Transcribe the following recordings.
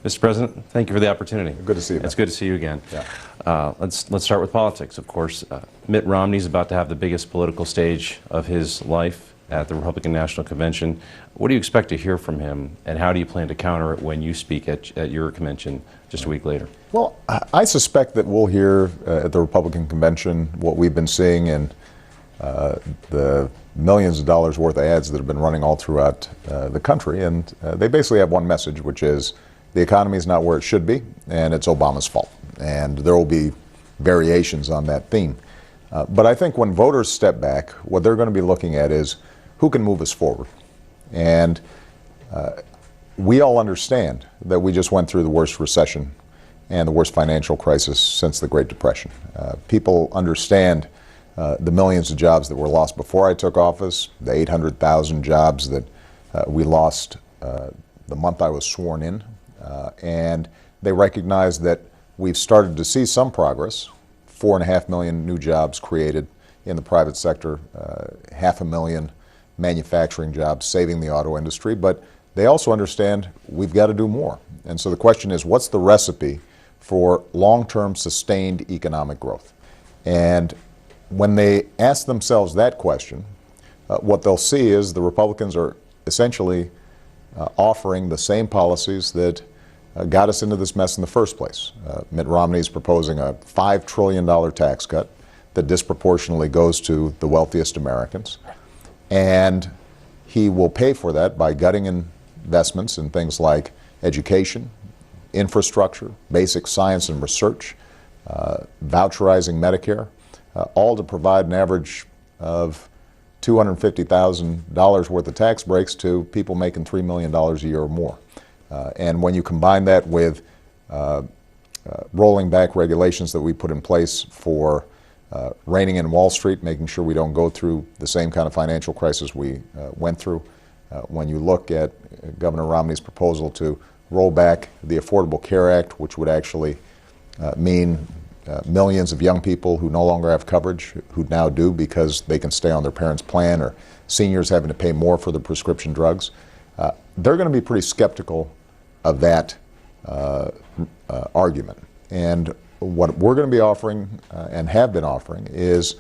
Mr. President, thank you for the opportunity. Good to see you. It's good to see you again. Yeah. Let's start with politics, of course. Mitt Romney is about to have the biggest political stage of his life at the Republican National Convention. What do you expect to hear from him, and how do you plan to counter it when you speak at your convention just a week later? Well, I suspect that we'll hear at the Republican Convention what we've been seeing in the millions of dollars worth of ads that have been running all throughout the country, and they basically have one message, which is the economy is not where it should be, and it's Obama's fault. And there will be variations on that theme. But I think when voters step back, what they're going to be looking at is who can move us forward. And we all understand that we just went through the worst recession and the worst financial crisis since the Great Depression. People understand the millions of jobs that were lost before I took office, the 800,000 jobs that we lost the month I was sworn in, and they recognize that we've started to see some progress. 4.5 million new jobs created in the private sector, 500,000 manufacturing jobs saving the auto industry, but they also understand we've got to do more. And so the question is, what's the recipe for long-term sustained economic growth? And when they ask themselves that question, what they'll see is the Republicans are essentially offering the same policies that got us into this mess in the first place. Mitt Romney is proposing a $5 trillion tax cut that disproportionately goes to the wealthiest Americans. And he will pay for that by gutting investments in things like education, infrastructure, basic science and research, voucherizing Medicare, all to provide an average of $250,000 worth of tax breaks to people making $3 million a year or more. And when you combine that with rolling back regulations that we put in place for reining in Wall Street, making sure we don't go through the same kind of financial crisis we went through, when you look at Governor Romney's proposal to roll back the Affordable Care Act, which would actually mean millions of young people who no longer have coverage, who now do because they can stay on their parents' plan, or seniors having to pay more for the prescription drugs, they're going to be pretty skeptical of that argument. And what we're going to be offering and have been offering is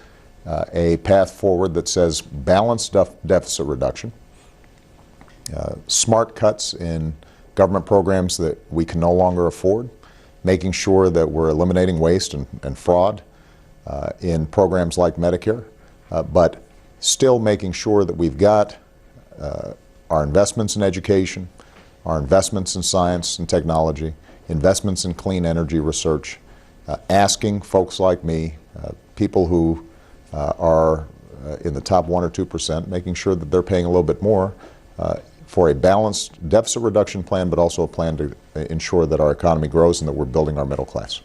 a path forward that says balanced deficit reduction, smart cuts in government programs that we can no longer afford, making sure that we're eliminating waste and fraud in programs like Medicare, but still making sure that we've got our investments in education, our investments in science and technology, investments in clean energy research, asking folks like me, people who are in the top 1 or 2%, making sure that they're paying a little bit more for a balanced deficit reduction plan, but also a plan to ensure that our economy grows and that we're building our middle class.